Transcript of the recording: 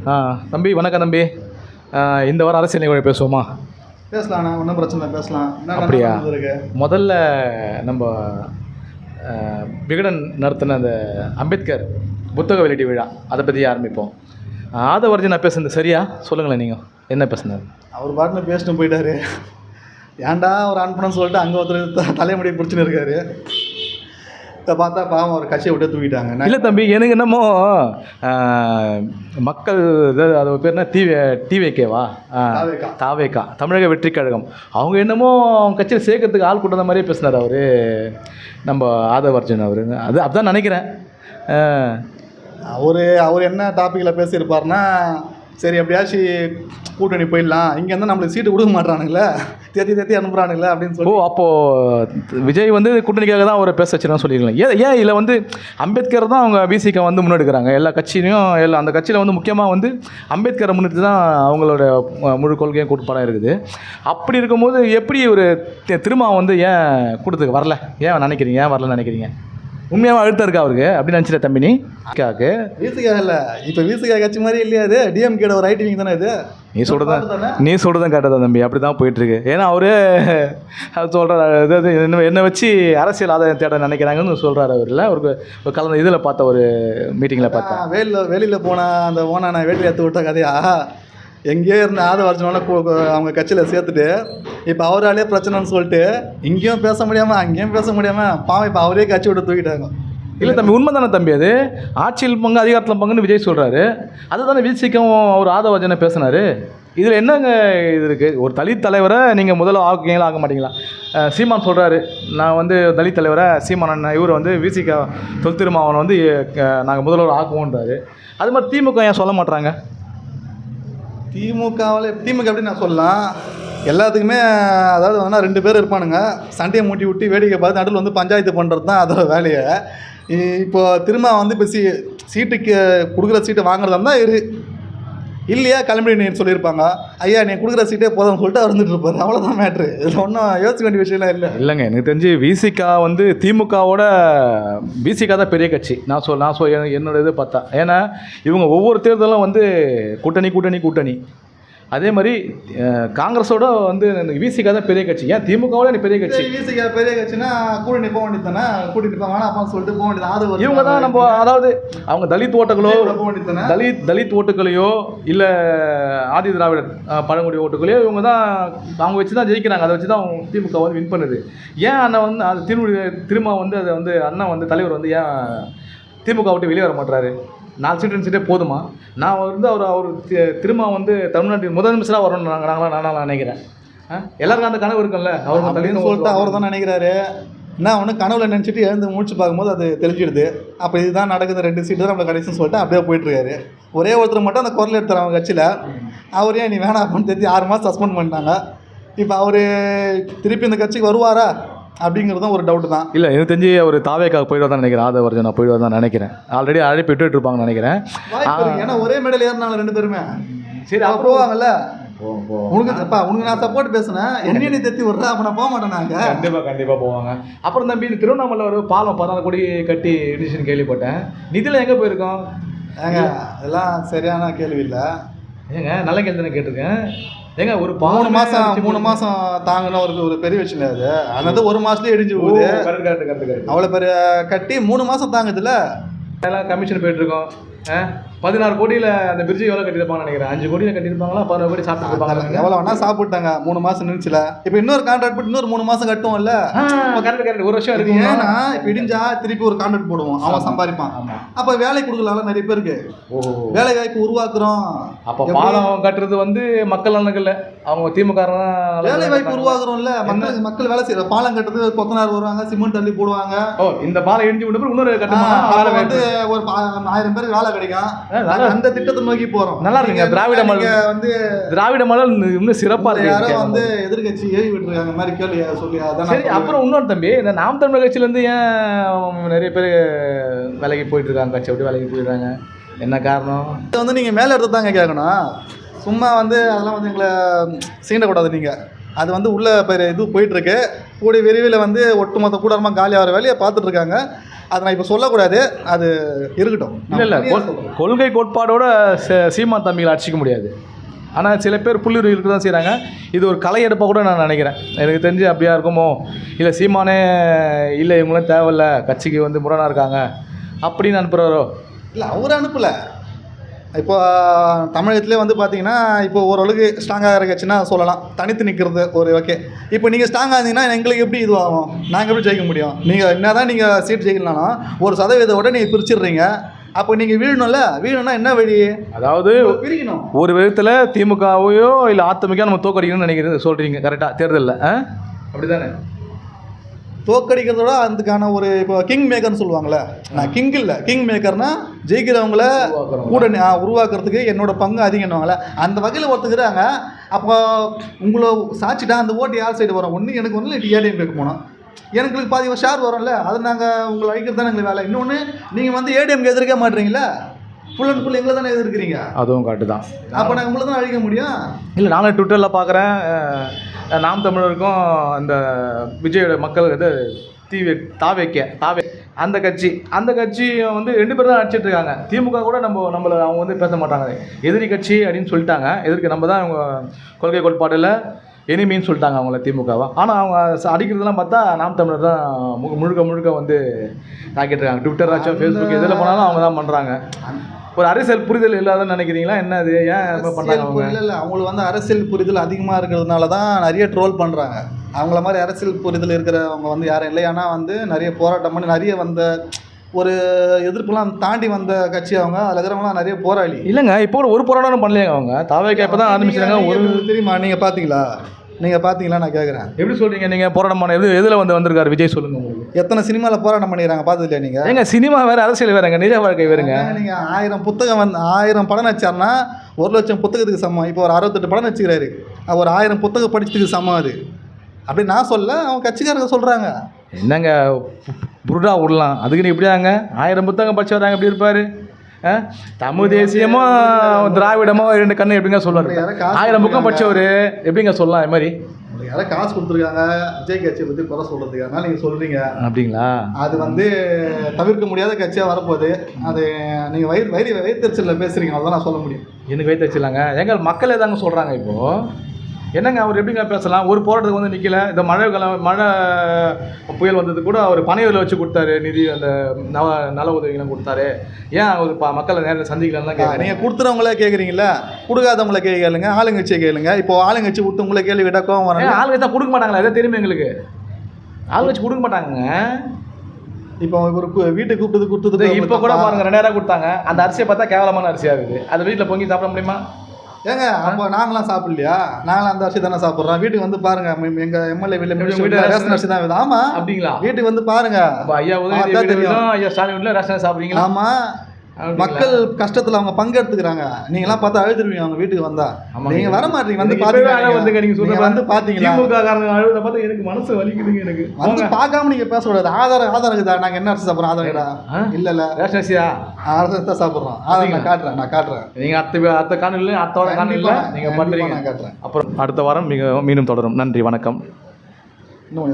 தம்பி வணக்கம் தம்பி. இந்த வாரம் அரசியல் நிகழ்வு பேசுவோமா? பேசலாண்ணா, ஒன்றும் பிரச்சனை இல்லை, பேசலாம். அப்படியா? முதல்ல நம்ம விகடன் நடத்தின அந்த அம்பேத்கர் புத்தக வெளியீட்டு விழா, அதை பற்றி ஆரம்பிப்போம். ஆதவர்ஜனா பேசுனது சரியா? சொல்லுங்களேன், நீங்கள் என்ன பேசுனார்? அவர் பாட்டுன்னு பேசிட்டு போயிட்டாரு. ஏன்டா ஒரு அனுப்பணும்னு சொல்லிட்டு அங்கே ஒருத்தர் தலைமுடி பிடிச்சின்னு இருக்காரு. இதை பார்த்தா பாவம் அவர் கட்சியை விட்டு தூக்கிட்டாங்க. இல்லை தம்பி, எனக்கு என்னமோ மக்கள் அது பேர் என்ன, டிவிகேவா, தாவேகா, தமிழக வெற்றி கழகம், அவங்க என்னமோ அவங்க கட்சியில் சேர்க்கறதுக்கு ஆள் கூட்ட மாதிரியே பேசினார் அவர், நம்ம ஆதவர்ஜன் அவர். அதுதான் நினைக்கிறேன். அவர் என்ன டாப்பிக்கில் பேசியிருப்பார்னா, சரி எப்படியாச்சும் கூட்டணி போயிடலாம், இங்கே இருந்தால் நம்மளுக்கு சீட்டு கொடுக்க மாட்டானுங்களே, தேத்தி அனுப்புகிறானுங்களே அப்படின்னு சொல்லி. அப்போது விஜய் வந்து கூட்டணிக்காக தான் அவரை பேச வச்சுருன்னு சொல்லியிருக்கலாம். ஏன் இதில் வந்து அம்பேத்கர் தான் அவங்க பிசிகா வந்து முன்னெடுக்கிறாங்க எல்லா கட்சியிலையும். அந்த கட்சியில் வந்து முக்கியமாக வந்து அம்பேத்கரை முன்னெடுத்து தான் அவங்களோட முழு கொள்கையும் கூட்டுப்பாடாக இருக்குது. அப்படி இருக்கும்போது எப்படி ஒரு திரும்ப வந்து ஏன் கூட்டத்துக்கு வரல, ஏன் நினைக்கிறீங்க, ஏன் வரலன்னு நினைக்கிறீங்க? உண்மையாக அழுத்தம் இருக்கா அவருக்கு அப்படின்னு நினச்சிட்ட தம்பி? நீக்காக்கு விசிகா இல்லை, இப்போ விசிகா கட்சி மாதிரி இல்லையா இது, டிஎம்கேட ஒரு ரைட்டிங் தானே இது. நீ சொல்கிறதான் கேட்டதா தம்பி, அப்படி தான் போயிட்டுருக்கு. ஏன்னா அவரு சொல்கிறார், என்னை வச்சு அரசியல் ஆதாயம் தேட நினைக்கிறாங்கன்னு சொல்கிறார். அவரில் ஒரு கலந்த இதில் பார்த்த ஒரு மீட்டிங்கில் பார்த்தேன். வெளியில் போனால் அந்த ஓனா நான் வேட்டில் ஏற்று விட்ட கதையா, எங்கேயோ இருந்த ஆதவர்ஜனோட அவங்க கட்சியில் சேர்த்துட்டு இப்போ அவராலே பிரச்சனைன்னு சொல்லிட்டு இங்கேயும் பேச முடியாமல் அங்கேயும் பேச முடியாமல் பாவம் இப்போ அவரே கட்சி விட்டு தூக்கிட்டாங்க. இல்லை தம்பி, உண்மை தானே தம்பி, அது ஆட்சியில் பங்கு அதிகாரத்தில் பங்குன்னு விஜய் சொல்கிறாரு. அதுதானே வீழ்ச்சிக்கும் ஒரு ஆதவர்ஜனை பேசினார். இதில் என்னங்க இது இருக்குது? ஒரு தலித் தலைவரை நீங்கள் முதல்ல ஆக்குவீங்களா, ஆக மாட்டீங்களா? சீமான் சொல்கிறாரு, நான் வந்து தலித் தலைவரை சீமான் இவர் வந்து விசிகா தொல் திருமாவனை வந்து நாங்கள் முதல்வர் ஆக்குவோன்றாரு. அது மாதிரி திமுக ஏன் சொல்ல மாட்டுறாங்க? திமுக எப்படி நான் சொல்லலாம், எல்லாத்துக்குமே அதாவது வேணால் 2 பேர் இருப்பானுங்க, சண்டையை மூட்டி விட்டு வேடிக்கை பார்த்து நடுவில் வந்து பஞ்சாயத்து பண்ணுறது தான் அதோட வேலையை. இப்போ திரும்ப வந்து இப்போ சீட்டுக்கு கொடுக்குற சீட்டை வாங்குறதா இருந்தால் இல்லையா கிளம்பி நீ சொல்லியிருப்பாங்க, ஐயா நீ கொடுக்குற சீட்டே போதும்னு சொல்லிட்டு அவர் வந்துட்டு இருப்பார். அவ்வளோதான் மேட்ரு. இதில் ஒன்றும் யோசிக்க வேண்டிய விஷயம்லாம் இல்லைங்க. எனக்கு தெரிஞ்சு விசிகா வந்து திமுகவோட விசிகா தான் பெரிய கட்சி. நான் என்னோட இது பார்த்தா, ஏன்னா இவங்க ஒவ்வொரு தேர்தலும் வந்து கூட்டணி. அதே மாதிரி காங்கிரஸோட வந்து விசிகா தான் பெரிய கட்சி. ஏன் திமுகவோட நீ பெரிய கட்சி? விசிகா பெரிய கட்சினா கூட்டணி போக வேண்டியது தானே, கூட்டிட்டு போவானா அப்பான்னு சொல்லிட்டு போக வேண்டியது. இவங்க தான் நம்ம, அதாவது அவங்க தலித் ஓட்டுகளையோ இல்லை ஆதி திராவிடர் பழங்குடி ஓட்டுகளையோ இவங்க தான் அவங்க வச்சு தான் ஜெயிக்கிறாங்க. அதை வச்சு தான் அவங்க திமுக வந்து வின் பண்ணுது. ஏன் அண்ணன் வந்து அது திரும்ப வந்து அதை வந்து அண்ணன் வந்து தலைவர் வந்து ஏன் திமுக விட்டு வெளியே வர மாட்டுறாரு? 4 சீட்டே போதுமா? நான் வந்து அவர் திரும்ப வந்து தமிழ்நாட்டின் முதலமைச்சராக வரணும்னு நான் நினைக்கிறேன். எல்லாருக்கும் அந்த கனவு இருக்குல்ல, அவர் தலைன்னு சொல்லிட்டு அவர் தான் நினைக்கிறாரு. நான் ஒன்று கனவுல நினச்சிட்டு எழுந்து முடிச்சு பார்க்கும்போது அது தெரிஞ்சிடுது. அப்போ இதுதான் நடக்குது, 2 சீட்டு தான் நம்மளை கடைசின்னு சொல்லிட்டு அப்படியே போயிட்டுருக்காரு. ஒரே ஒருத்தர் மட்டும் அந்த குரல் எடுத்துறாங்க அவங்க கட்சியில். அவரே நீ வேணாம் அப்படின்னு தெரிஞ்சு 6 மாதம் சஸ்பெண்ட் பண்ணிட்டாங்க. இப்போ அவர் திருப்பி இந்த கட்சிக்கு வருவாரா அப்படிங்கிறதும் ஒரு டவுட்டு தான். இல்லை, எனக்கு தெரிஞ்சு அவர் தாவேக்காக போயிடுவதான் நினைக்கிறேன். ஆதவர்ஜனா போயிடுவதான் நினைக்கிறேன். ஆல்ரெடி அழைப்பு விட்டுட்டு இருப்பாங்கன்னு நினைக்கிறேன். ஏன்னா ஒரே மேடையில் ஏறினாங்க 2 பேருமே. சரி அவர் போவாங்கல்ல, உனக்கு நான் சப்போர்ட் பேசுனேன், என்ன நீ தெத்தி விட்றா, அப்போ நான் போக மாட்டேன். நாங்கள் கண்டிப்பாக போவாங்க. அப்புறம் தம்பி, இந்த திருவண்ணாமலை ஒரு பாலம் 16 கோடி கட்டி இடிச்சுன்னு கேள்விப்பட்டேன். நிதியில் எங்கே போயிருக்கோம்? ஏங்க அதெல்லாம் சரியான கேள்வி இல்லை. ஏங்க நல்ல கேள்வி தானே கேட்டிருக்கேன். ஏங்க ஒரு 3 மாதம் தாங்கின ஒரு பெரிய விஷயம் அது. அதாவது 1 மாதத்துலேயே இடிஞ்சு போகுது. அவ்வளோ பெரிய கட்டி 3 மாதம் தாங்குதுல்ல. எல்லாம் கமிஷன் போயிட்டுருக்கோம். 16 கோடியில் அந்த பிரிட்ஜு எவ்வளோ கட்டியிருப்பாங்கன்னு நினைக்கிறேன். 5 கோடியில் கட்டியிருப்பாங்களா, 16 கோடி சாப்பிட்டுருப்பாங்க. எவ்வளோ வேணா சாப்பிட்டாங்க 3 மாதம் நினைச்சில. இப்போ இன்னொரு கான்ட்ராக்ட் போட்டு இன்னொரு 3 மாதம் கட்டுவோம்ல. கரெக்ட் 1 வருஷம் இருக்கு. ஏன்னா இப்போ இடிஞ்சா திருப்பி ஒரு கான்ட்ராக்ட் போடுவோம், அவன் சம்பாதிப்பான். அப்போ வேலை கொடுக்கலாம் நிறைய பேருக்கு, வேலை வாய்ப்பு உருவாக்குறோம். அப்போ பாலம் கட்டுறது வந்து மக்கள் நலன்கள், அவங்க திமுக வேலை வாய்ப்பு உருவாக்குறோம்ல. மக்கள் வேலை செய்யற பாலம் கட்டுறது, கொத்தனார் வருவாங்க, சிமெண்ட் அள்ளி போடுவாங்க. இந்த பாலம் இடிஞ்சு விட்டு இன்னொரு கட்டுமா வந்து ஒரு 1000 பேருக்கு வேலை கிடைக்கும். அந்த திட்டத்தை நோக்கி போறோம். நல்லா இருக்குங்க. திராவிட மாடல் இன்னும் சிறப்பா இருக்கு. யாரும் வந்து எதிர்கட்சி ஏவி விட்டுருக்காங்க மாதிரி கேள்வி சொல்லி. சரி, அப்புறம் இன்னொரு தம்பி, இந்த நாம் தமிழர் கட்சியில இருந்து ஏன் நிறைய பேர் வேலைக்கு போயிட்டு இருக்காங்க, கட்சி விட்டு வேலைக்கு போயிடுறாங்க? என்ன காரணம்? இதை வந்து நீங்க மேல எடுத்து தாங்க கேட்கணும். சும்மா வந்து அதெல்லாம் வந்து எங்களை சீண்டக்கூடாது. நீங்க அது வந்து உள்ள இது போயிட்டு இருக்கு. கூடிய விரைவில் வந்து ஒட்டுமொத்த கூடமா காலியாகிற வேலையை பார்த்துட்டு இருக்காங்க. அதை நான் இப்போ சொல்லக்கூடாது, அது இருக்கட்டும். இல்லை கொள்கை கோட்பாடோட சீமான் தம்பிகளை அடிச்சிக்க முடியாது. ஆனால் சில பேர் புள்ளிரு இருக்க தான் செய்கிறாங்க. இது ஒரு கலை எடுப்பாக கூட நான் நினைக்கிறேன். எனக்கு தெரிஞ்சு அப்படியா இருக்குமோ, இல்லை சீமானே இல்லை இவங்களாம் தேவையில்ல கட்சிக்கு வந்து முரணாக இருக்காங்க அப்படின்னு அனுப்புகிறாரோ. இல்லை அவர் அனுப்பலை. இப்போ தமிழகத்துலேயே வந்து பார்த்தீங்கன்னா இப்போ ஓரளவுக்கு ஸ்ட்ராங்காக இருக்கச்சுன்னா சொல்லலாம், தனித்து நிற்கிறது ஒரு ஓகே. இப்போ நீங்கள் ஸ்ட்ராங்காக இருந்தீங்கன்னா எங்களுக்கு எப்படி இதுவாகும், நாங்கள் எப்படி ஜெயிக்க முடியும்? நீங்கள் என்ன தான் நீங்கள் சீட் ஜெயிக்கலனாலும் 1% நீங்கள் பிரிச்சிடுறீங்க. அப்போ நீங்கள் வீழணும்னா என்ன வழி? அதாவது பிரிக்கணும். ஒரு விதத்தில் திமுகவையோ இல்லை அதிமுக நம்ம தோக்கடிக்கணும்னு நினைக்கிறது சொல்கிறீங்க கரெக்டாக தேர்தலில், அப்படி தானே? தோக்கடிக்கிறதோட அதுக்கான ஒரு இப்போ கிங் மேக்கர்னு சொல்லுவாங்களே, நான் கிங் இல்லை, கிங் மேக்கர்னா ஜெயிக்கிறவங்கள கூட உருவாக்குறதுக்கு என்னோட பங்கு அதிகம்னுவாங்களே, அந்த வகையில் ஒருத்துக்கிறாங்க. அப்போ உங்களை சாட்சிட்டா அந்த ஓட்டு யார் சைடு வரும்? ஒன்று எனக்கு ஒன்று இல்லை ஏடிஎம் கேட்க போனோம், எனக்கு பாதி ஷேர் வரும்ல, அதை நாங்கள் உங்களை அழிக்கிறது தான் எங்களுக்கு வேலை. இன்னொன்று நீங்கள் வந்து ஏடிஎம்க்கு எதிர்க்க மாட்டீங்களா, ஃபுல் அண்ட் ஃபுல் எங்களை தானே எதிர்க்கிறீங்க. அதுவும் காட்டு தான். அப்போ நாங்கள் உங்களை தான் அழிக்க முடியும். இல்லை நானும் ட்விட்டரில் பார்க்குறேன், நாம் தமிழருக்கும் அந்த விஜயோட மக்கள் இது தாவே அந்த கட்சி வந்து 2 பேர் தான் அடிச்சிட்டு இருக்காங்க. திமுக கூட நம்மளை அவங்க வந்து பேச மாட்டாங்க, எதிரி கட்சி அப்படின்னு சொல்லிட்டாங்க. எதிர்க்கு நம்ம தான் அவங்க கொள்கை கோட்பாடில் எனிமின்னு சொல்லிட்டாங்க அவங்கள திமுகவா. ஆனால் அவங்க அடிக்கிறதுலாம் பார்த்தா நாம் தமிழர் தான் முழுக்க வந்து தாக்கிட்டு இருக்காங்க. ட்விட்டர் ஆச்சும் ஃபேஸ்புக் எதில் போனாலும் அவங்க தான் பண்ணுறாங்க. ஒரு அரசியல் புரிதல் இல்லாதன்னு நினைக்கிறீங்களா? என்ன அது ஏன் பண்ணுறாங்க அவங்க? இல்லை அவங்களுக்கு வந்து அரசியல் புரிதல் அதிகமாக இருக்கிறதுனால தான் நிறைய ட்ரோல் பண்ணுறாங்க. அவங்கள மாதிரி அரசியல் புரிதல் இருக்கிறவங்க வந்து யாரும் இல்லை. ஆனால் வந்து நிறைய போராட்டம் பண்ணி நிறைய வந்த ஒரு எதிர்ப்புலாம் தாண்டி வந்த கட்சி அவங்க. அதில் இருக்கிறவங்களாம் நிறைய போராளி. இல்லைங்க இப்போ கூட ஒரு போராட்டம் பண்ணலையாங்க அவங்க. தாவேக்கா இப்போ தான் ஆரம்பிச்சாங்க. ஒரு தெரியுமா, நீங்கள் பார்த்தீங்களா நான் கேட்குறேன். எப்படி சொல்கிறீங்க நீங்கள் போராட்டம் பண்ண எதில் வந்திருக்காரு விஜய் சொல்லுங்கள். உங்களுக்கு எத்தனை சினிமாவில் போராட்டம் பண்ணிடுறாங்க பார்த்தது இல்லையா நீங்கள்? எங்க சினிமா வேறு, அரசியல் வேறுங்க, நிஜ வாழ்க்கை வேறுங்க. நீங்கள் 1000 புத்தகம் 1000 படம் நடிச்சார்னா 1,00,000 புத்தகத்துக்கு சமம். இப்போ ஒரு 68 படம் நடிச்சுக்கிறாரு, ஒரு 1000 புத்தகம் படிச்சதுக்கு சமம் அது. அப்படி நான் சொல்ல, அவங்க கட்சிக்காரங்க சொல்கிறாங்க. என்னங்க புருடா விடலாம், அதுக்குன்னு இப்படியாங்க 1000 புத்தகம் படிச்சு வராங்க எப்படி இருப்பார்? தமிழ் தேசியமோ திராவிடமோ 2 கண்ணு எப்படிங்க சொல்லுவார்? 1000 புக்கம் படித்தவர் எப்படிங்க சொல்லலாம்? இது மாதிரி யாராவது காசு கொடுத்துருக்காங்க விஜய் கட்சியை பற்றி குறை சொல்கிறதுக்கு, அதனால் நீங்கள் சொல்கிறீங்க. அப்படிங்களா? அது வந்து தவிர்க்க முடியாத கட்சியாக வரப்போகுது. அது நீங்கள் வயிற்றுச்சலில் பேசுகிறீங்க, அவ்வளோதான் நான் சொல்ல முடியும். எனக்கு வயிற்றுச்சலாங்க. எங்கள் மக்களே தாங்க சொல்கிறாங்க. இப்போது என்னங்க அவர் எப்படிங்க பேசலாம்? ஒரு போராட்டத்துக்கு வந்து நிற்கல. இந்த மழை புயல் வந்தது கூட அவர் பனையூரில் வச்சு கொடுத்தாரு நிதி, அந்த நல உதவிகளும் கொடுத்தாரு. ஏன் அவர் மக்களை நேரில் சந்திக்கலான்னு தான் நீங்கள் கொடுத்துறவங்களே கேட்குறீங்களா? கொடுக்காதவங்கள கேளுங்க, ஆளுங்கட்சியை கேளுங்க. இப்போ ஆளுங்கட்சி கொடுத்து உங்களை கேள்வி கேட்டால் கோவம் வர. ஆளுங்கட்சி கொடுக்க மாட்டாங்களா? எதாவது தெரியுமா எங்களுக்கு? ஆளுங்கட்சி கொடுக்க மாட்டாங்க. இப்போ ஒரு வீட்டுக்கு கொடுத்தது இப்போ கூட பாருங்க 2000 கொடுத்தாங்க. அந்த அரிசியை பார்த்தா கேவலமான அரிசியாக இருக்குது. அதை வீட்டில் பொங்கி சாப்பிட முடியுமா? ஏங்க அப்போ நாங்களாம் சாப்பிடலையா? நாங்களாம் அந்த அரிசி தானே சாப்பிட்றோம். வீட்டுக்கு வந்து பாருங்க, எங்கள் எம்எல்ஏ வீட்டில் ரேஷன் அரிசி தான். ஆமாம், அப்படிங்களா? வீட்டுக்கு வந்து பாருங்க. ஐயா ஐயா ஸ்டாலின் வீட்டில் ரேஷன் சாப்பிட்றீங்களா? ஆமாம், மக்கள் கஷ்டத்தில் அவங்க பங்கெடுத்துக்கிறாங்க. நீங்களாம் பார்த்தா அழுதுருவீங்க அவங்க வீட்டுக்கு வந்தா. நீங்கள் வர மாட்டீங்க. வந்து பார்த்தீங்களா? அழுத பார்த்தா எனக்கு மனசு வலிக்குதுங்க. எனக்கு வந்து பார்க்காம நீங்கள் பேசக்கூடாது. ஆதாரம் இருக்குதா? நாங்கள் என்ன அரிசி சாப்பிட்றோம்? ஆதாரம் இல்லை ரேஷன் அரிசியா? அரசு தான் சாப்பிட்றோம். ஆதாரம் நான் காட்டுறேன். நீங்கள் அடுத்த காணொலி அடுத்த காணொலியில் நீங்கள் பண்ணுறீங்க. நான் காட்டுறேன். அப்புறம் அடுத்த வாரம் மீண்டும் தொடரும். நன்றி, வணக்கம். இன்னும்